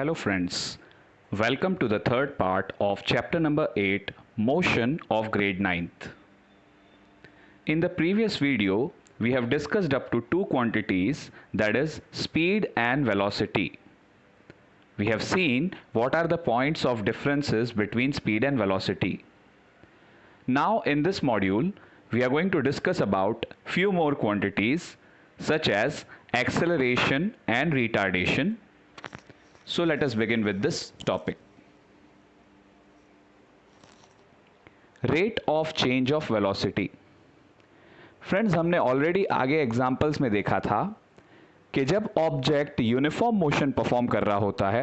Hello friends, welcome to the third part of chapter number 8, Motion of grade 9th. In the previous video, we have discussed up to two quantities, that is speed and velocity. We have seen what are the points of differences between speed and velocity. Now in this module, we are going to discuss about few more quantities such as acceleration and retardation. So let us begin with this topic. Rate of change of velocity. Friends, हमने already आगे examples में देखा था कि जब object uniform motion perform कर रहा होता है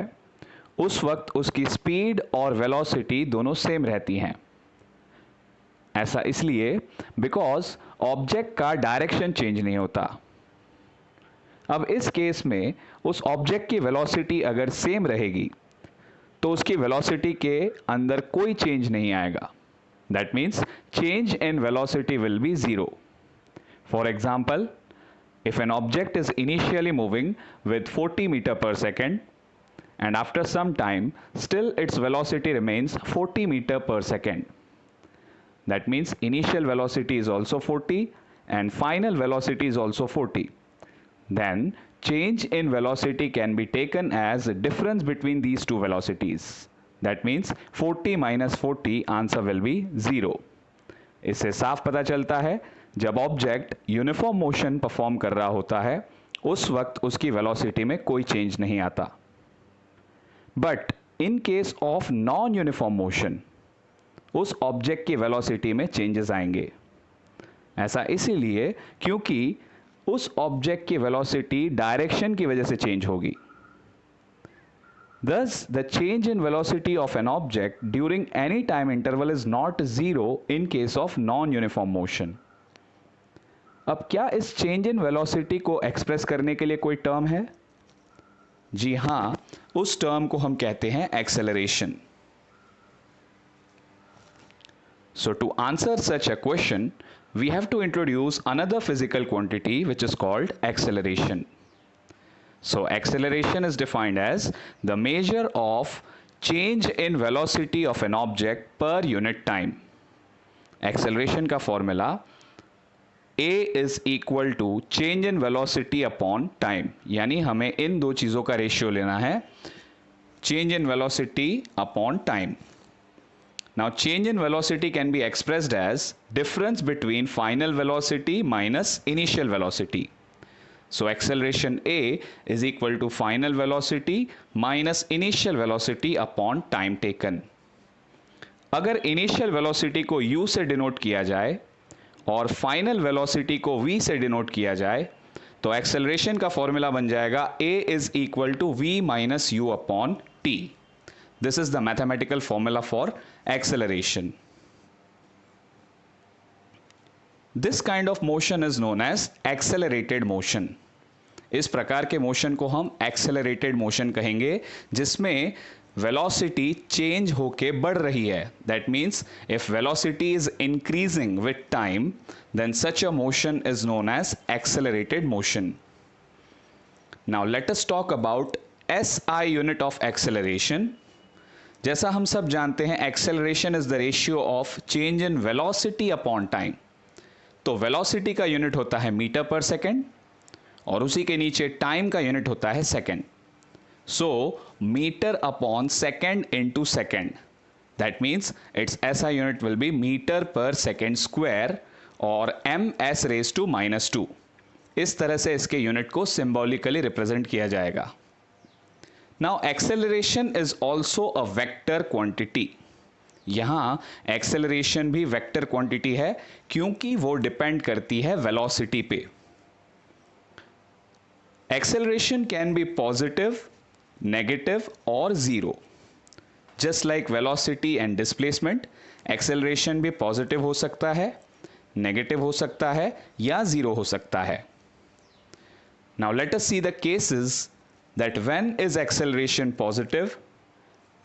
उस वक्त उसकी स्पीड और वेलोसिटी दोनों सेम रहती हैं. ऐसा इसलिए बिकॉज ऑब्जेक्ट का डायरेक्शन चेंज नहीं होता. अब इस केस में उस ऑब्जेक्ट की वेलोसिटी अगर सेम रहेगी तो उसकी वेलोसिटी के अंदर कोई चेंज नहीं आएगा. That means change in velocity will be zero. For example, if an object is initially moving with 40 meter per second and after some time still its velocity remains 40 meter per second. That means initial velocity is also 40 and final velocity is also 40. Then change in velocity can be taken as a difference between these two velocities. That means 40 minus 40 answer will be 0. इससे साफ पता चलता है जब object uniform motion perform कर रहा होता है उस वक्त उसकी वेलोसिटी में कोई चेंज नहीं आता. But in case of non uniform motion उस ऑब्जेक्ट की वेलोसिटी में चेंजेस आएंगे. ऐसा इसीलिए क्योंकि उस ऑब्जेक्ट की वेलोसिटी डायरेक्शन की वजह से चेंज होगी. Thus, the change in velocity of an object during any time interval is not zero in case of non-uniform motion. अब क्या इस चेंज इन वेलोसिटी को एक्सप्रेस करने के लिए कोई टर्म है? जी हां, उस टर्म को हम कहते हैं acceleration. So to answer such a question, we have to introduce another physical quantity which is called acceleration. So acceleration is defined as the measure of change in velocity of an object per unit time. Acceleration का formula A is equal to change in velocity upon time. यानी हमें इन दो चीज़ों का ratio लेना है, change in velocity upon time. Now change in velocity can be expressed as difference between final velocity minus initial velocity. So acceleration A is equal to final velocity minus initial velocity upon time taken. अगर initial velocity को U से denote किया जाए और final velocity को V से denote किया जाए तो acceleration का फॉर्मूला बन जाएगा A is equal to V minus U upon T. This is the mathematical formula for acceleration. This kind of motion is known as accelerated motion. इस प्रकार के मोशन को हम accelerated motion कहेंगे जिसमें velocity change होके बढ़ रही है. That means if velocity is increasing with time, then such a motion is known as accelerated motion. Now let us talk about SI unit of acceleration. जैसा हम सब जानते हैं acceleration is the ratio of change in velocity upon time. तो velocity का unit होता है metre per second और उसी के नीचे टाइम का यूनिट होता है second. So metre upon second into second, that means it's ऐसा unit will be metre per second square और ms रेज टू -2. इस तरह से इसके यूनिट को सिंबॉलिकली रिप्रेजेंट किया जाएगा. Now acceleration is also a vector quantity. यहाँ acceleration भी vector quantity है क्योंकि वो depend करती है velocity पे. Acceleration can be positive, negative or zero. Just like velocity and displacement, acceleration भी positive हो सकता है, negative हो सकता है या zero हो सकता है. Now let us see the cases that when is acceleration positive,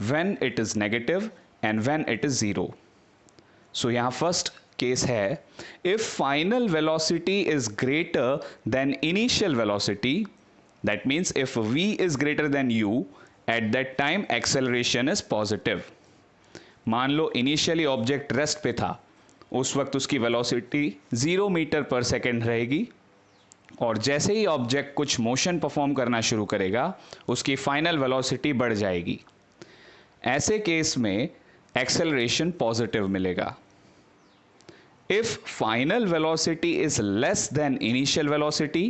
when it is negative and when it is zero. So यहाँ first case है, if final velocity is greater than initial velocity, that means if v is greater than u eight that time acceleration is positive. मान लो initially object rest पे था, उस वक्त उसकी velocity 0 metre per second रहेगी, और जैसे ही ऑब्जेक्ट कुछ मोशन परफॉर्म करना शुरू करेगा उसकी फाइनल वेलोसिटी बढ़ जाएगी। ऐसे केस में एक्सेलरेशन पॉजिटिव मिलेगा। If final velocity is less than initial velocity,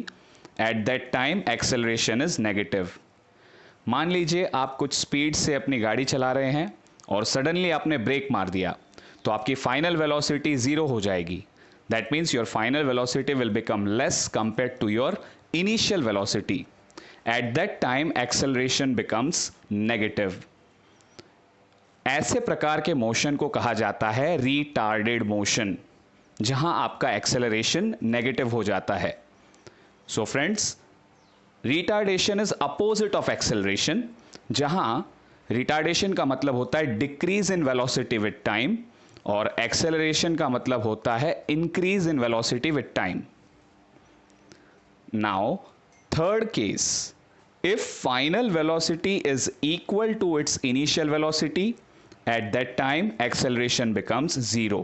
at that time acceleration is negative. मान लीजिए आप कुछ स्पीड से अपनी गाड़ी चला रहे हैं और सडनली आपने ब्रेक मार दिया, तो आपकी फाइनल वेलोसिटी 0 हो जाएगी। That means your final velocity will become less compared to your initial velocity. At that time acceleration becomes negative. ऐसे प्रकार के मोशन को कहा जाता है रिटार्डेड मोशन, जहां आपका एक्सेलरेशन नेगेटिव हो जाता है। So friends, retardation is opposite of acceleration, जहां रिटार्डेशन का मतलब होता है decrease in velocity with time, और एक्सेलरेशन का मतलब होता है increase in velocity with time. Now third case, if final velocity is equal to its initial velocity, at that time acceleration becomes 0.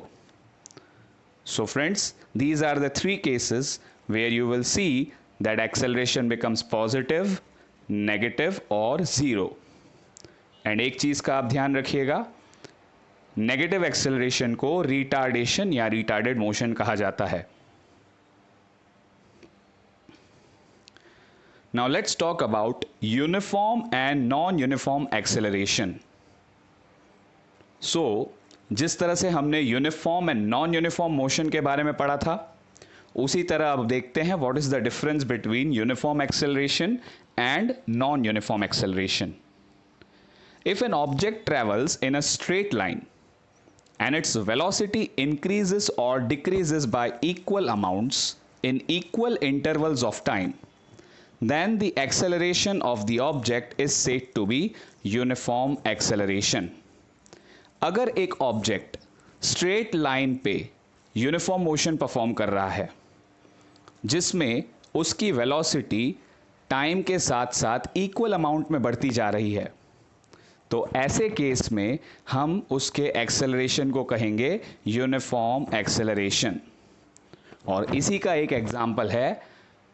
So friends, these are the three cases where you will see that acceleration becomes positive, negative or 0. And एक चीज का आप ध्यान रखिएगा, negative acceleration को retardation या retarded motion कहा जाता है। Now let's talk about uniform and non uniform acceleration. So जिस तरह से हमने uniform and non uniform motion के बारे में पढ़ा था, उसी तरह अब देखते हैं what is the difference between uniform acceleration and non uniform acceleration. If an object travels in a straight line and its velocity increases or decreases by equal amounts in equal intervals of time, then the acceleration of the object is said to be uniform acceleration. अगर एक object straight line पे uniform motion perform कर रहा है, जिसमें उसकी velocity time के साथ साथ इक्वल अमाउंट में बढ़ती जा रही है, तो ऐसे केस में हम उसके एक्सेलरेशन को कहेंगे यूनिफॉर्म एक्सेलरेशन। और इसी का एक एग्जाम्पल है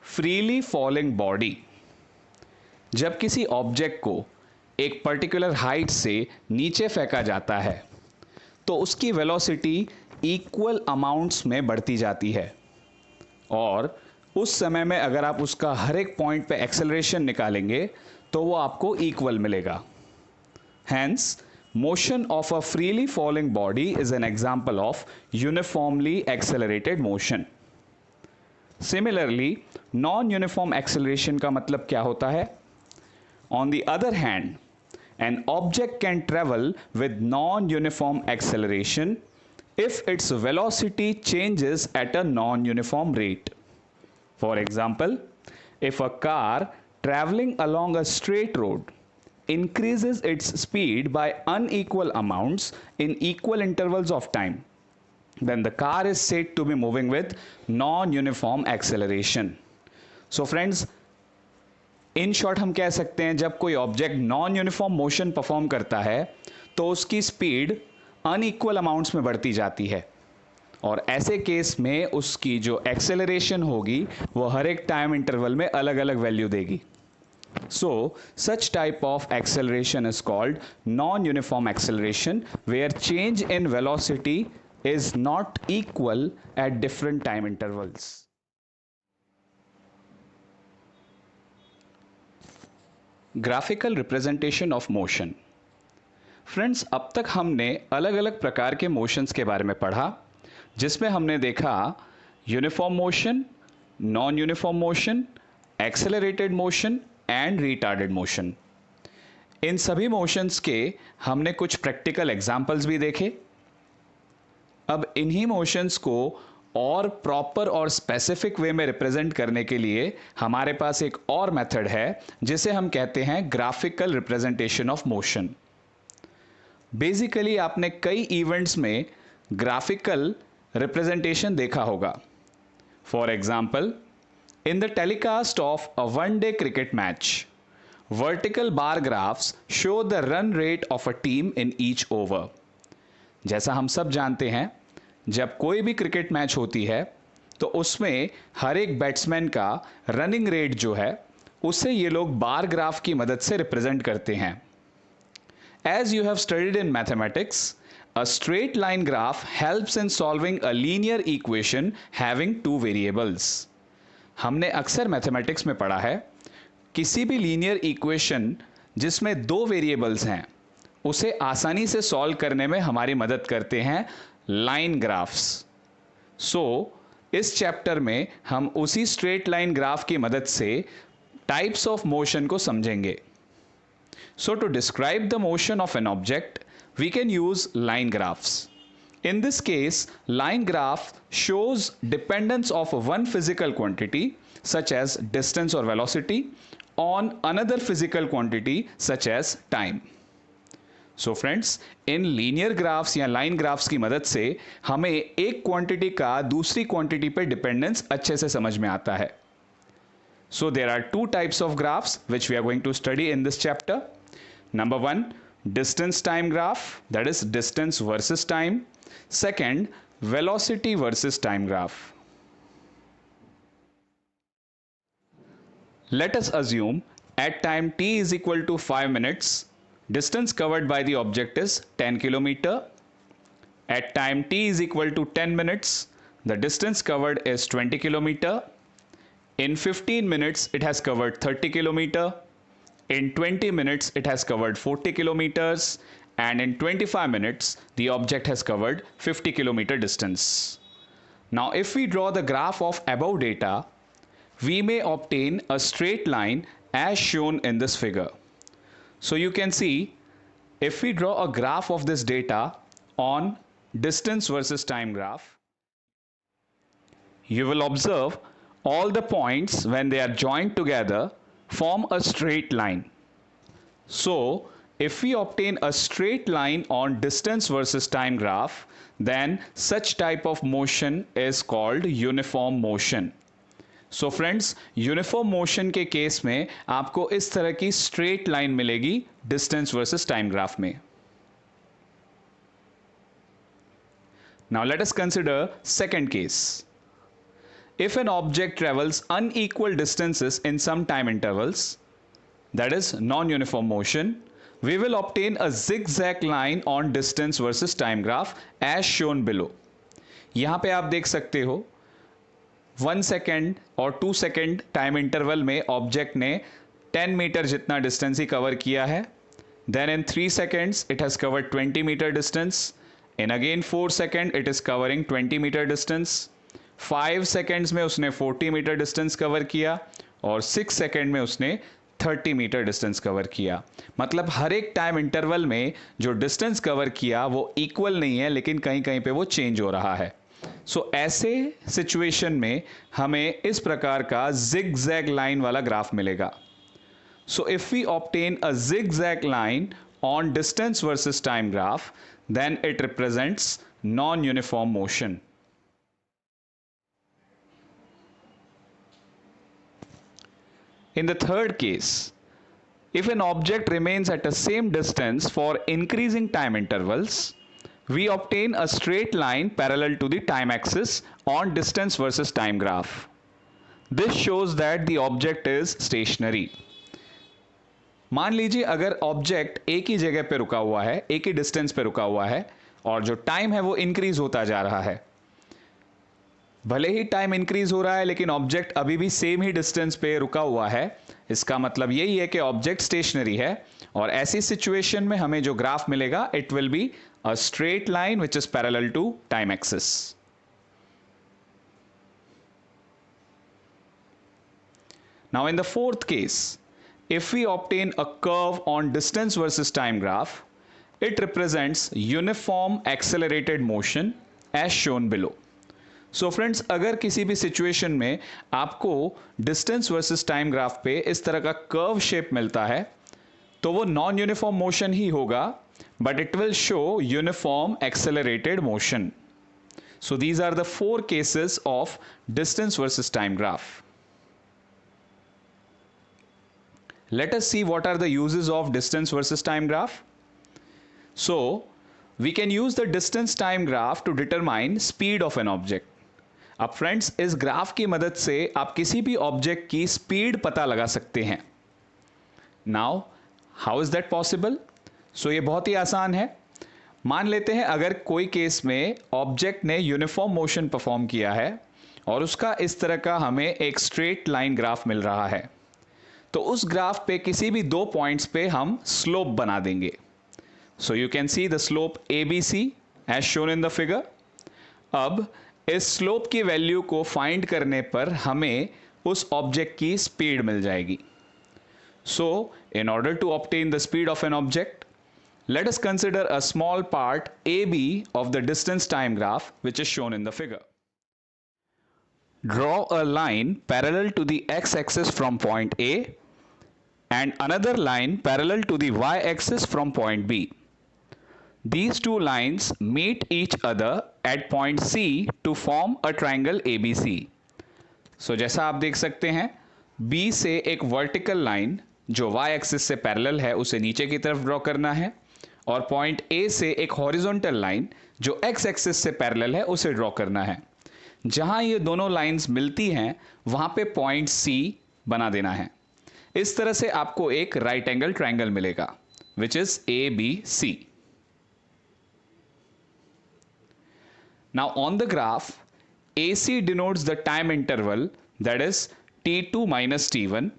फ्रीली फॉलिंग बॉडी। जब किसी ऑब्जेक्ट को एक पर्टिकुलर हाइट से नीचे फेंका जाता है, तो उसकी वेलोसिटी इक्वल अमाउंट्स में बढ़ती जाती है, और उस समय में अगर आप उसका हर एक पॉइंट पे एक्सेलरेशन निकालेंगे तो वो आपको इक्वल मिलेगा। Hence, motion of a freely falling body is an example of uniformly accelerated motion. Similarly, non-uniform acceleration का मतलब क्या होता है? On the other hand, an object can travel with non-uniform acceleration if its velocity changes at a non-uniform rate. For example, if a car traveling along a straight road increases its speed by unequal amounts in equal intervals of time, then the car is said to be moving with non-uniform acceleration. So friends, in short हम कह सकते हैं जब कोई object non uniform motion perform करता है तो उसकी स्पीड अनइक्वल अमाउंट्स में बढ़ती जाती है, और ऐसे केस में उसकी जो एक्सेलरेशन होगी वो हर एक टाइम इंटरवल में अलग अलग वैल्यू देगी। So, such type of acceleration is called non-uniform acceleration, where change in velocity is not equal at different time intervals. Graphical representation of motion. Friends, अब तक हमने अलग अलग प्रकार के मोशंस के बारे में पढ़ा, जिसमें हमने देखा uniform motion, non uniform motion, accelerated motion and retarded motion. इन सभी मोशंस के हमने कुछ प्रैक्टिकल एग्जाम्पल्स भी देखे। अब इन्हीं मोशंस को और प्रॉपर और स्पेसिफिक वे में रिप्रेजेंट करने के लिए हमारे पास एक और मेथड है, जिसे हम कहते हैं graphical representation of motion. Basically आपने कई इवेंट्स में ग्राफिकल रिप्रेजेंटेशन देखा होगा। For example, in the telecast of a one-day cricket match, Vertical bar graphs show the run rate of a team in each over. जैसा हम सब जानते हैं, जब कोई भी क्रिकेट मैच होती है तो उसमें हर एक बैट्समैन का रनिंग रेट जो है उसे ये लोग बार ग्राफ की मदद से रिप्रेजेंट करते हैं. As you have studied in mathematics, a straight line graph helps in solving a linear equation having two variables. हमने अक्सर मैथमेटिक्स में पढ़ा है, किसी भी लीनियर इक्वेशन जिसमें दो वेरिएबल्स हैं उसे आसानी से सॉल्व करने में हमारी मदद करते हैं लाइन ग्राफ्स. इस चैप्टर में हम उसी स्ट्रेट लाइन ग्राफ की मदद से टाइप्स ऑफ मोशन को समझेंगे. To describe the motion of an object, we can use line graphs. In this case, line graph shows dependence of one physical quantity such as distance or velocity on another physical quantity such as time. So friends, in linear graphs या line graphs की मदद से हमें एक quantity का दूसरी quantity पे dependence अच्छे से समझ में आता है. So there are two types of graphs which we are going to study in this chapter. Number one, distance time graph, that is distance versus time. Second, velocity versus time graph. Let us assume at time t is equal to 5 minutes, distance covered by the object is 10 kilometer. At time t is equal to 10 minutes, the distance covered is 20 kilometer. In 15 minutes, it has covered 30 kilometer. In 20 minutes, it has covered 40 kilometers. And in 25 minutes, the object has covered 50 kilometer distance. Now, if we draw the graph of above data, we may obtain a straight line as shown in this figure. So you can see, if we draw a graph of this data on distance versus time graph, you will observe all the points when they are joined together form a straight line. So if we obtain a straight line on distance versus time graph, then such type of motion is called uniform motion. So friends, uniform motion के case में आपको इस तरह की straight line मिलेगी distance versus time graph में. Now let us consider second case. If an object travels unequal distances in some time intervals, that is non-uniform motion, we will obtain a zigzag line on distance versus time graph as shown below. यहाँ पे आप देख सकते हो 1 second और 2 second time interval में object ने 10 metre जितना डिस्टेंस ही कवर किया है. Then in 3 seconds it has covered 20 meter distance. In again 4 seconds it is covering 20 meter distance. 5 seconds में उसने 40 मीटर डिस्टेंस कवर किया और 6 सेकेंड में उसने 30 मीटर डिस्टेंस कवर किया. मतलब हर एक टाइम इंटरवल में जो डिस्टेंस कवर किया वो इक्वल नहीं है, लेकिन कहीं कहीं पे वो चेंज हो रहा है. ऐसे सिचुएशन में हमें इस प्रकार का जिग-जैग लाइन वाला ग्राफ मिलेगा. If we obtain a zigzag line on distance versus time graph, then it represents non uniform motion. In the third case, if an object remains at the same distance for increasing time intervals, we obtain a straight line parallel to the time axis on distance versus time graph. This shows that the object is stationary. मान लीजिए अगर object एक ही जगह पे रुका हुआ है, एक ही डिस्टेंस पे रुका हुआ है और जो टाइम है वो इंक्रीज होता जा रहा है. भले ही टाइम इंक्रीज हो रहा है लेकिन ऑब्जेक्ट अभी भी सेम ही डिस्टेंस पे रुका हुआ है. इसका मतलब यही है कि ऑब्जेक्ट स्टेशनरी है और ऐसी सिचुएशन में हमें जो ग्राफ मिलेगा it will be a straight line which is parallel to time axis. Now in the fourth case, if we obtain a curve on distance versus time graph, it represents uniform accelerated motion as shown below. So friends, अगर किसी भी situation में आपको distance versus time graph पे इस तरह का curve shape मिलता है तो वो नॉन यूनिफॉर्म मोशन ही होगा, but it will show uniform accelerated motion. So these are the 4 cases of distance versus time graph. Let us see what are the uses of distance versus time graph. So we can use the distance time graph to determine speed of an object. अब friends, इस graph की मदद से आप किसी भी object की speed पता लगा सकते हैं. Now how is that possible? So ये बहुत ही आसान है. मान लेते हैं अगर कोई केस में ऑब्जेक्ट ने यूनिफॉर्म मोशन परफॉर्म किया है और उसका इस तरह का हमें एक स्ट्रेट लाइन ग्राफ मिल रहा है, तो उस ग्राफ पे किसी भी दो पॉइंट्स पे हम स्लोप बना देंगे. So you can see the slope ABC as shown in the figure. अब इस स्लोप की वैल्यू को फाइंड करने पर हमें उस ऑब्जेक्ट की स्पीड मिल जाएगी. So in order to obtain the speed of an object, let us consider a small part AB of the distance time graph which is shown in the figure. Draw a line parallel to the x-axis from point A and another line parallel to the y-axis from point B. These two lines meet each other at point C to form a triangle ABC. So जैसा आप देख सकते हैं, B से एक vertical line जो y-axis से parallel है उसे नीचे की तरफ ड्रॉ करना है, और पॉइंट ए से एक हॉरिजॉन्टल लाइन जो एक्स एक्सिस से पैरेलल है उसे ड्रॉ करना है. जहां ये दोनों लाइंस मिलती हैं वहां पे पॉइंट सी बना देना है. इस तरह से आपको एक राइट एंगल ट्रायंगल मिलेगा which is ABC. Now on the graph, AC denotes the time interval, that is T2 minus T1,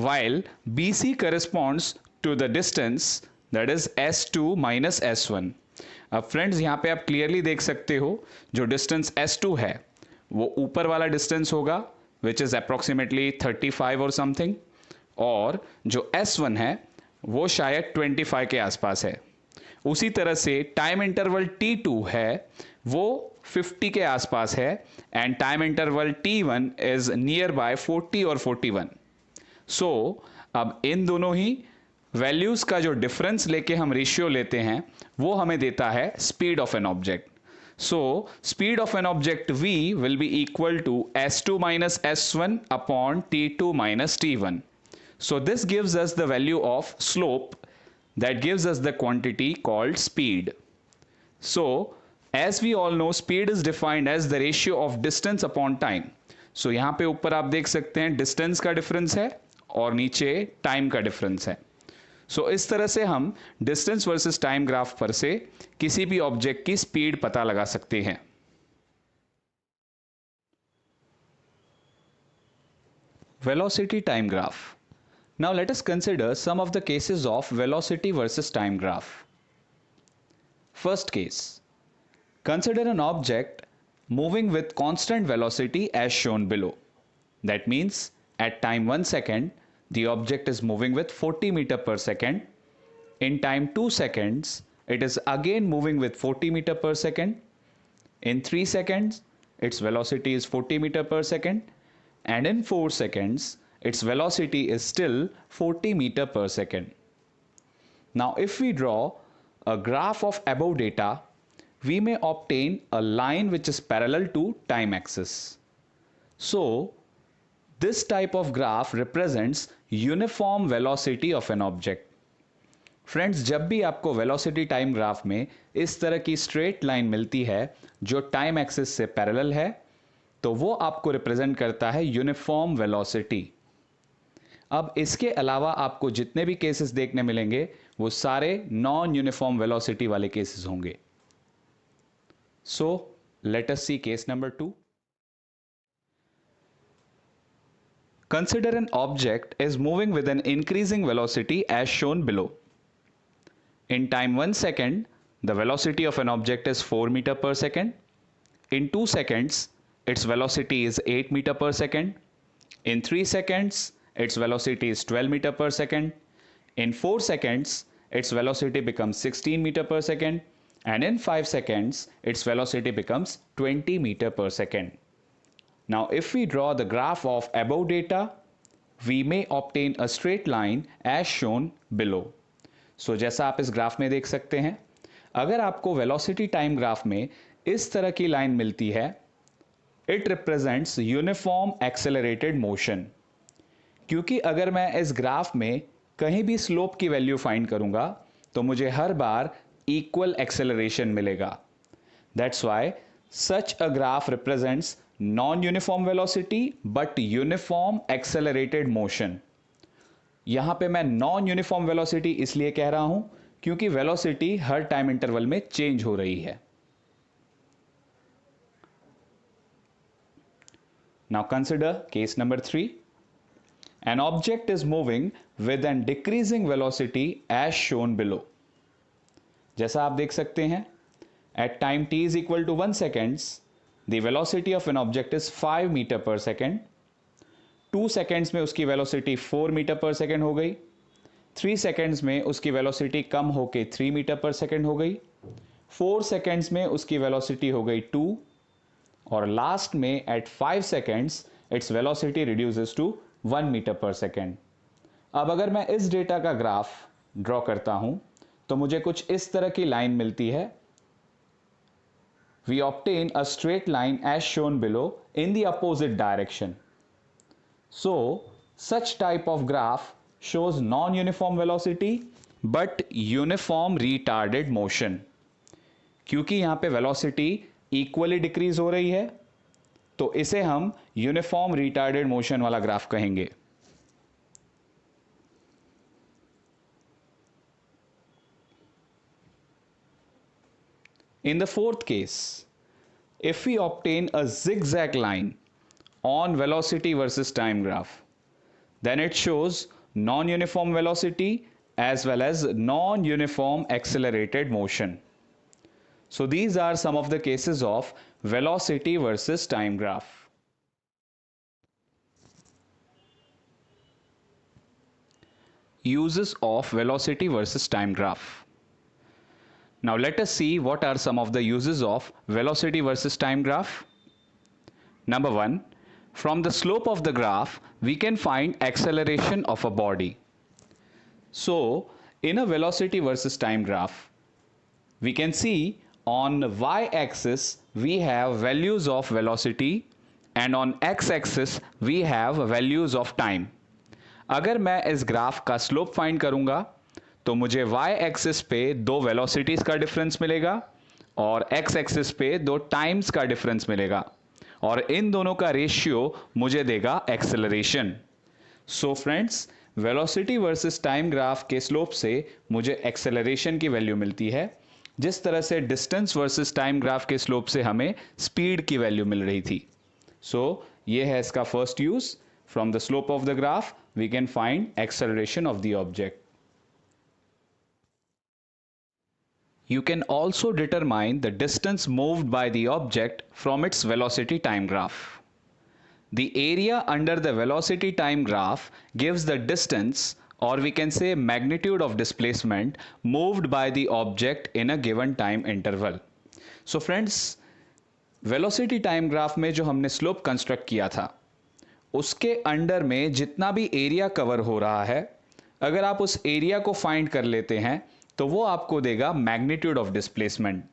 while BC corresponds to the distance, that is S2 minus S1. अब friends, यहां पे आप clearly देख सकते हो जो distance S2 है वो ऊपर वाला डिस्टेंस होगा विच इज अप्रोक्सीमेटली 35 और समथिंग, और जो S1 है वो शायद 25 के आसपास है. उसी तरह से टाइम इंटरवल T2 है वो 50 के आसपास है, and time interval T1 is near by 40 और 41. सो अब इन दोनों ही वैल्यूज का जो डिफरेंस लेके हम रेशियो लेते हैं वो हमें देता है speed of an object. So speed of an object V will be equal to S2 minus S1 upon T2 minus T1. So this gives us the value of slope that gives us the quantity called speed. So as we all know, speed is defined as the ratio of distance upon time. So यहां पे ऊपर आप देख सकते हैं distance का difference है और नीचे टाइम का डिफरेंस है. सो इस तरह से हम डिस्टेंस वर्सेस टाइम ग्राफ पर से किसी भी ऑब्जेक्ट की स्पीड पता लगा सकते हैं. Velocity time graph. Now let us consider some of the cases of velocity versus time graph. First case, consider an object moving with constant velocity as shown below. That means at time 1 second, the object is moving with 40 meter per second. In time 2 seconds, it is again moving with 40 meter per second. In 3 seconds, its velocity is 40 meter per second. And in 4 seconds, its velocity is still 40 meter per second. Now, if we draw a graph of above data, we may obtain a line which is parallel to time axis. So, this type of graph represents uniform velocity of an object. Friends, जब भी आपको velocity time graph में इस तरह की straight line मिलती है जो टाइम एक्सिस से पैरेलल है, तो वो आपको रिप्रेजेंट करता है यूनिफॉर्म वेलोसिटी. अब इसके अलावा आपको जितने भी केसेस देखने मिलेंगे वो सारे नॉन यूनिफॉर्म वेलोसिटी वाले केसेस होंगे. So let us see case number 2. Consider an object is moving with an increasing velocity as shown below. In time 1 second, the velocity of an object is 4 meter per second. In 2 seconds, its velocity is 8 meter per second. In 3 seconds, its velocity is 12 meter per second. In 4 seconds, its velocity becomes 16 meter per second. And in 5 seconds, its velocity becomes 20 meter per second. Now, if we draw the graph of above data, we may obtain a straight line as shown below. So, जैसा आप इस graph में देख सकते हैं, अगर आपको velocity time graph में इस तरह की लाइन मिलती है, it represents uniform accelerated motion. क्योंकि अगर मैं इस ग्राफ में कहीं भी स्लोप की वैल्यू फाइंड करूंगा तो मुझे हर बार इक्वल एक्सेलरेशन मिलेगा. That's why such a graph represents non uniform velocity but uniform accelerated motion. यहां पे मैं नॉन यूनिफॉर्म वेलोसिटी इसलिए कह रहा हूं क्योंकि वेलोसिटी हर टाइम इंटरवल में चेंज हो रही है. Now consider case number 3. An object is moving with an decreasing velocity as shown below. जैसा आप देख सकते हैं, at time t is equal to 1 seconds, the velocity of an object is 5 meter per second. 2 seconds में उसकी velocity 4 meter per second हो गई. 3 seconds में उसकी velocity कम होके 3 meter per second हो गई. 4 seconds में उसकी velocity हो गई 2. और लास्ट में at 5 seconds its velocity reduces to 1 metre per second. अब अगर मैं इस डेटा का ग्राफ ड्रॉ करता हूं तो मुझे कुछ इस तरह की लाइन मिलती है. We obtain a straight line as shown below in the opposite direction. So such type of graph shows non uniform velocity but uniform retarded motion. क्योंकि यहां पे वेलोसिटी इक्वली डिक्रीज हो रही है तो इसे हम यूनिफॉर्म रिटार्डेड मोशन वाला ग्राफ कहेंगे. In the fourth case, if we obtain a zigzag line on velocity versus time graph, then it shows non-uniform velocity as well as non-uniform accelerated motion. So these are some of the cases of velocity versus time graph. Uses of velocity versus time graph. Now let us see what are some of the uses of velocity versus time graph. Number 1, from the slope of the graph we can find acceleration of a body. So in a velocity versus time graph we can see on y-axis we have values of velocity and on x-axis we have values of time. अगर मैं इस graph का slope find करूंगा तो मुझे y-axis पे दो velocities का डिफरेंस मिलेगा और x-axis पे दो टाइम्स का डिफरेंस मिलेगा और इन दोनों का रेशियो मुझे देगा acceleration. So friends, velocity versus time graph के स्लोप से मुझे एक्सेलरेशन की वैल्यू मिलती है, जिस तरह से डिस्टेंस वर्सेस टाइम ग्राफ के स्लोप से हमें स्पीड की वैल्यू मिल रही थी. सो ये है इसका first use. From the slope of the graph we can find acceleration of the object. You can also determine the distance moved by the object from its velocity time graph. The area under the velocity time graph gives the distance, or we can say magnitude of displacement moved by the object in a given time interval. So friends, velocity time graph में जो हमने slope construct किया था उसके under में जितना भी area cover हो रहा है, अगर आप उस एरिया को फाइंड कर लेते हैं तो वो आपको देगा मैग्नीट्यूड ऑफ डिस्प्लेसमेंट.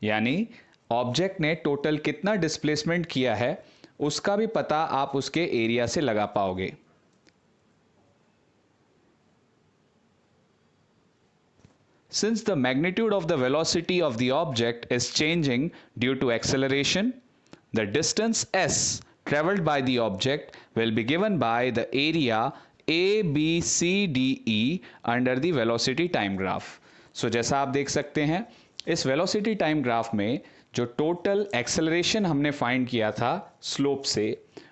यानी ऑब्जेक्ट ने टोटल कितना डिस्प्लेसमेंट किया है उसका भी पता आप उसके एरिया से लगा पाओगे. Since the magnitude of the velocity of the object is changing due to acceleration, the distance s traveled by the object will be given by the area A, B, C, D, E under the velocity time graph. So जैसा आप देख सकते हैं इस velocity time graph में जो total acceleration हमने find किया था स्लोप से,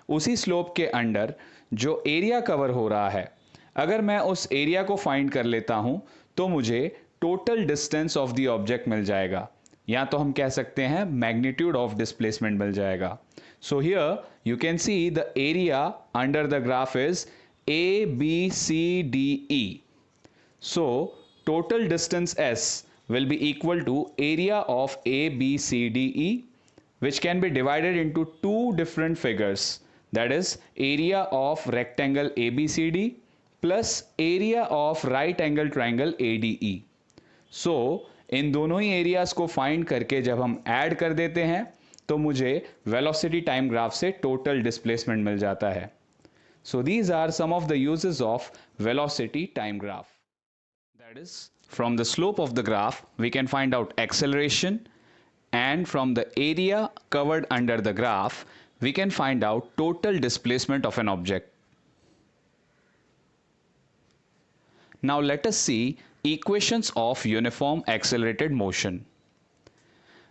उसी स्लोप के अंडर जो एरिया कवर हो रहा है, अगर मैं उस एरिया को फाइंड कर लेता हूं तो मुझे total distance of the object मिल जाएगा, या तो हम कह सकते हैं मैग्नीट्यूड ऑफ डिस्प्लेसमेंट मिल जाएगा. So here you can see the area under the graph is A, B, C, D, E. So total distance S will be equal to area of A, B, C, D, E, which can be divided into two different figures. That is area of rectangle ABCD plus area of right angle triangle ADE. So इन दोनों ही areas को find करके जब हम add कर देते हैं तो मुझे वेलोसिटी टाइम ग्राफ से टोटल डिस्प्लेसमेंट मिल जाता है. So these are some of the uses of velocity time graph. That is, from the slope of the graph, we can find out acceleration, and from the area covered under the graph, we can find out total displacement of an object. Now let us see equations of uniform accelerated motion.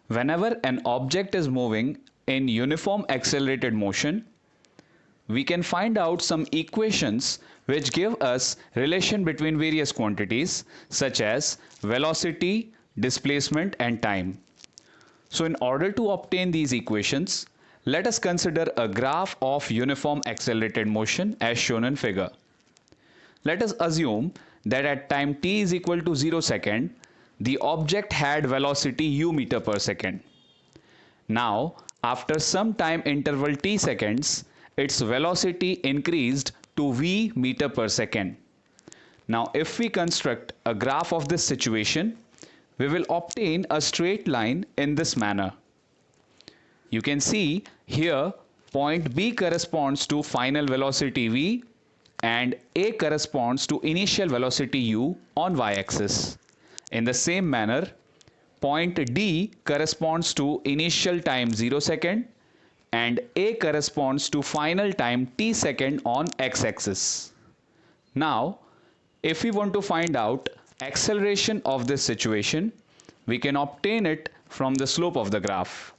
Whenever an object is moving in uniform accelerated motion, we can find out some equations which give us relation between various quantities such as velocity, displacement and time. So in order to obtain these equations, let us consider a graph of uniform accelerated motion as shown in figure. Let us assume that at time t is equal to 0 second, the object had velocity u meter per second. Now, after some time interval t seconds, its velocity increased to v meter per second. Now, if we construct a graph of this situation, we will obtain a straight line in this manner. You can see here point B corresponds to final velocity v and A corresponds to initial velocity u on y-axis. In the same manner, point D corresponds to initial time 0 second and A corresponds to final time t second on x-axis. Now, if we want to find out acceleration of this situation, we can obtain it from the slope of the graph.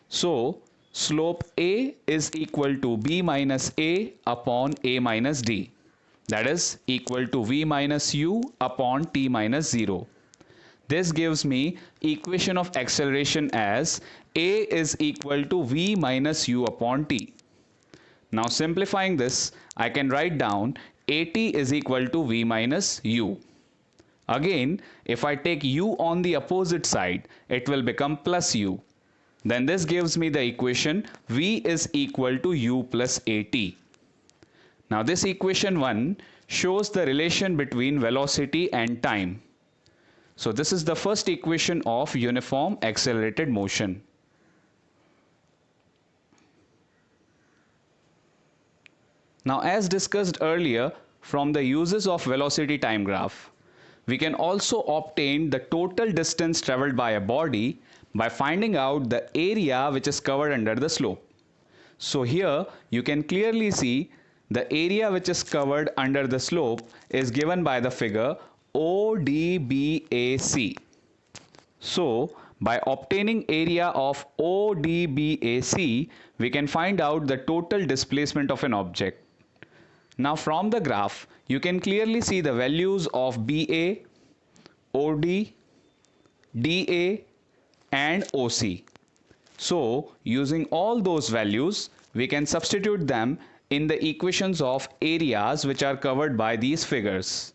So, slope A is equal to b minus A upon A minus D. That is equal to v minus u upon t minus 0. This gives me equation of acceleration as A is equal to v minus u upon t. Now simplifying this, I can write down at is equal to v minus u. Again, if I take u on the opposite side, it will become plus u. Then this gives me the equation v is equal to u plus at. Now this equation 1 shows the relation between velocity and time. So this is the first equation of uniform accelerated motion. Now as discussed earlier, from the uses of velocity time graph, we can also obtain the total distance traveled by a body by finding out the area which is covered under the slope. So here you can clearly see the area which is covered under the slope is given by the figure ODBAC. So by obtaining area of ODBAC, we can find out the total displacement of an object. Now from the graph, you can clearly see the values of BA, OD, DA and OC. So using all those values, we can substitute them in the equations of areas which are covered by these figures.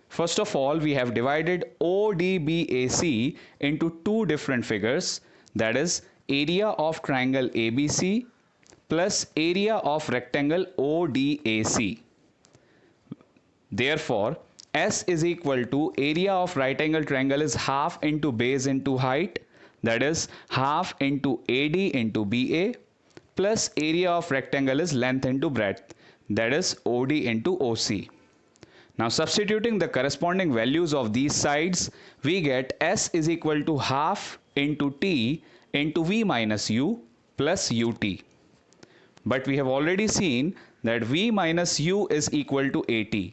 First of all, we have divided ODBAC into two different figures, that is area of triangle ABC plus area of rectangle ODAC. Therefore, S is equal to area of right angle triangle is half into base into height, that is half into AD into BA, plus area of rectangle is length into breadth, that is OD into OC. Now substituting the corresponding values of these sides, we get S is equal to half into T into V minus U plus UT. But we have already seen that V minus U is equal to AT.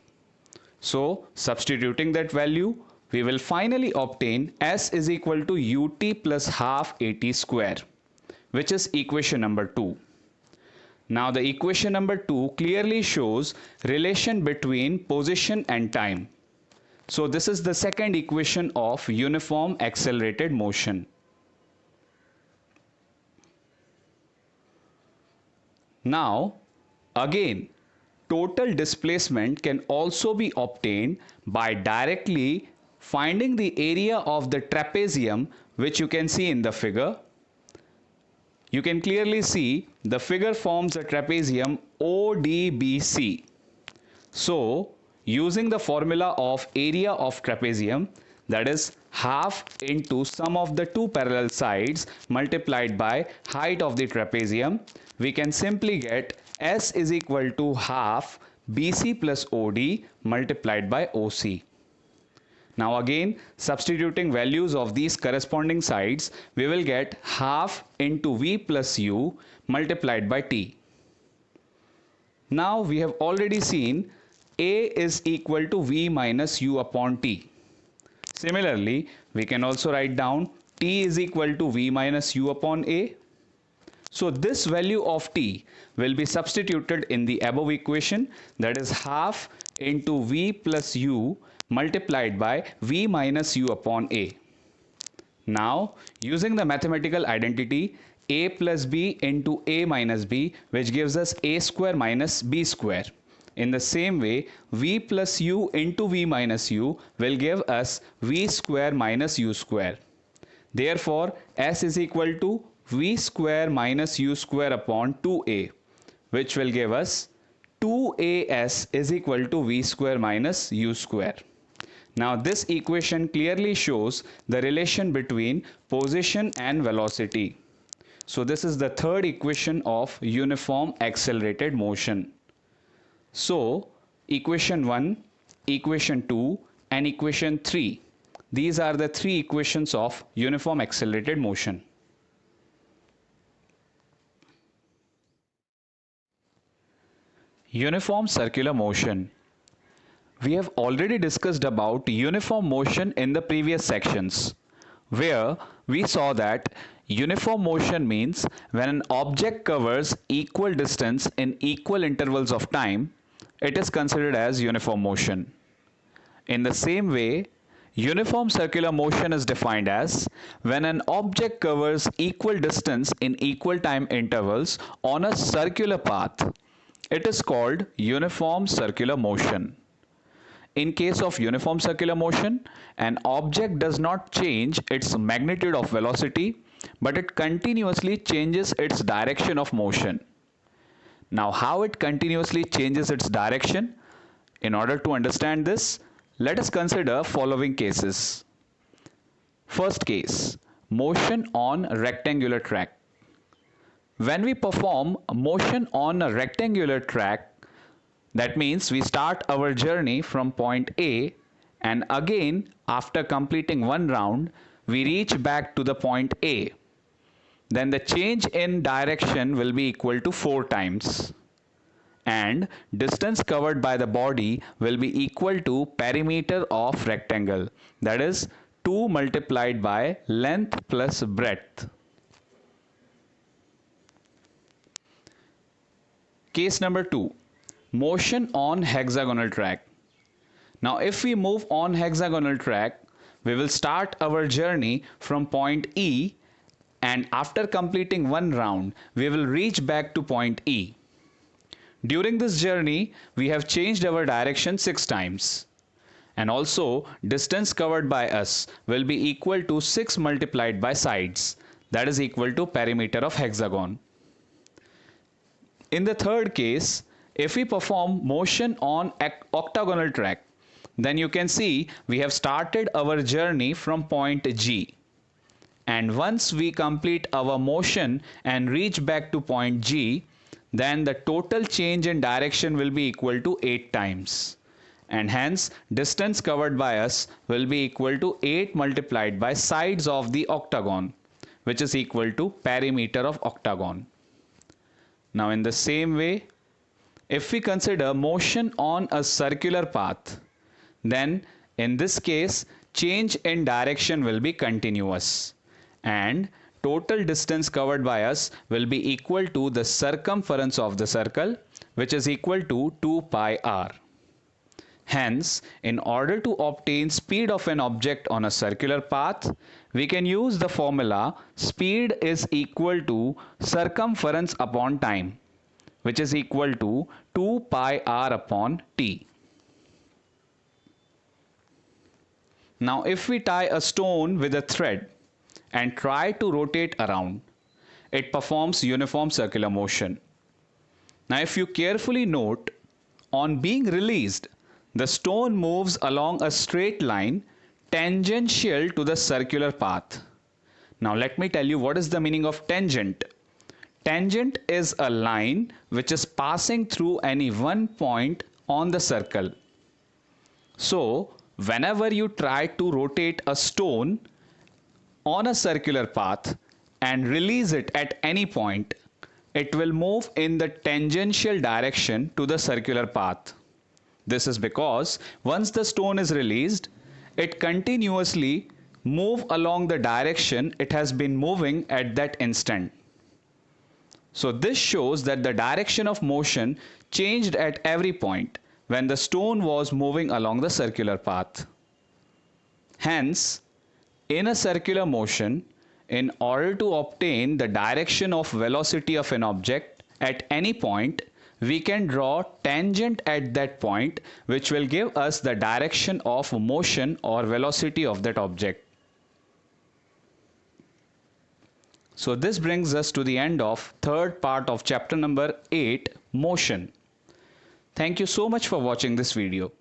So substituting that value, we will finally obtain S is equal to UT plus half AT square, which is equation number 2. Now the equation number 2 clearly shows relation between position and time. So this is the second equation of uniform accelerated motion. Now again, total displacement can also be obtained by directly finding the area of the trapezium, which you can see in the figure. You can clearly see the figure forms a trapezium ODBC. So using the formula of area of trapezium, that is half into sum of the two parallel sides multiplied by height of the trapezium, we can simply get S is equal to half BC plus OD multiplied by OC. Now again, substituting values of these corresponding sides, we will get half into V plus U multiplied by T. Now we have already seen A is equal to V minus U upon T. Similarly, we can also write down T is equal to V minus U upon A. So this value of T will be substituted in the above equation, that is half into V plus U multiplied by V minus U upon A. Now, using the mathematical identity A plus B into A minus B, which gives us A square minus B square. In the same way, V plus U into V minus U will give us V square minus U square. Therefore, S is equal to V square minus U square upon 2A, which will give us 2AS is equal to V square minus U square. Now this equation clearly shows the relation between position and velocity. So this is the third equation of uniform accelerated motion. So equation 1, equation 2 and equation 3, these are the three equations of uniform accelerated motion. Uniform circular motion. We have already discussed about uniform motion in the previous sections, where we saw that uniform motion means when an object covers equal distance in equal intervals of time, it is considered as uniform motion. In the same way, uniform circular motion is defined as when an object covers equal distance in equal time intervals on a circular path. It is called uniform circular motion. In case of uniform circular motion, an object does not change its magnitude of velocity, but it continuously changes its direction of motion. Now, how it continuously changes its direction? In order to understand this, let us consider following cases. First case, motion on rectangular track. When we perform motion on a rectangular track, that means we start our journey from point A and again after completing one round, we reach back to the point A. Then the change in direction will be equal to 4 times. And distance covered by the body will be equal to perimeter of rectangle, that is 2 multiplied by length plus breadth. Case number 2, motion on hexagonal track. Now if we move on hexagonal track, we will start our journey from point E and after completing one round, we will reach back to point E. During this journey, we have changed our direction 6 times. And also, distance covered by us will be equal to 6 multiplied by sides, that is equal to perimeter of hexagon. In the third case, if we perform motion on octagonal track, then you can see we have started our journey from point G. And once we complete our motion and reach back to point G, then the total change in direction will be equal to 8 times. And hence, distance covered by us will be equal to 8 multiplied by sides of the octagon, which is equal to perimeter of octagon. Now in the same way, if we consider motion on a circular path, then in this case, change in direction will be continuous and total distance covered by us will be equal to the circumference of the circle, which is equal to 2 pi r. Hence, in order to obtain speed of an object on a circular path, we can use the formula speed is equal to circumference upon time, which is equal to 2 pi r upon t. Now if we tie a stone with a thread and try to rotate around, it performs uniform circular motion. Now if you carefully note, on being released, the stone moves along a straight line tangential to the circular path. Now let me tell you what is the meaning of tangent. Tangent is a line which is passing through any one point on the circle. So, whenever you try to rotate a stone on a circular path and release it at any point, it will move in the tangential direction to the circular path. This is because once the stone is released, it continuously moves along the direction it has been moving at that instant. So this shows that the direction of motion changed at every point when the stone was moving along the circular path. Hence, in a circular motion, in order to obtain the direction of velocity of an object at any point, we can draw tangent at that point, which will give us the direction of motion or velocity of that object. So this brings us to the end of third part of chapter number 8, motion. Thank you so much for watching this video.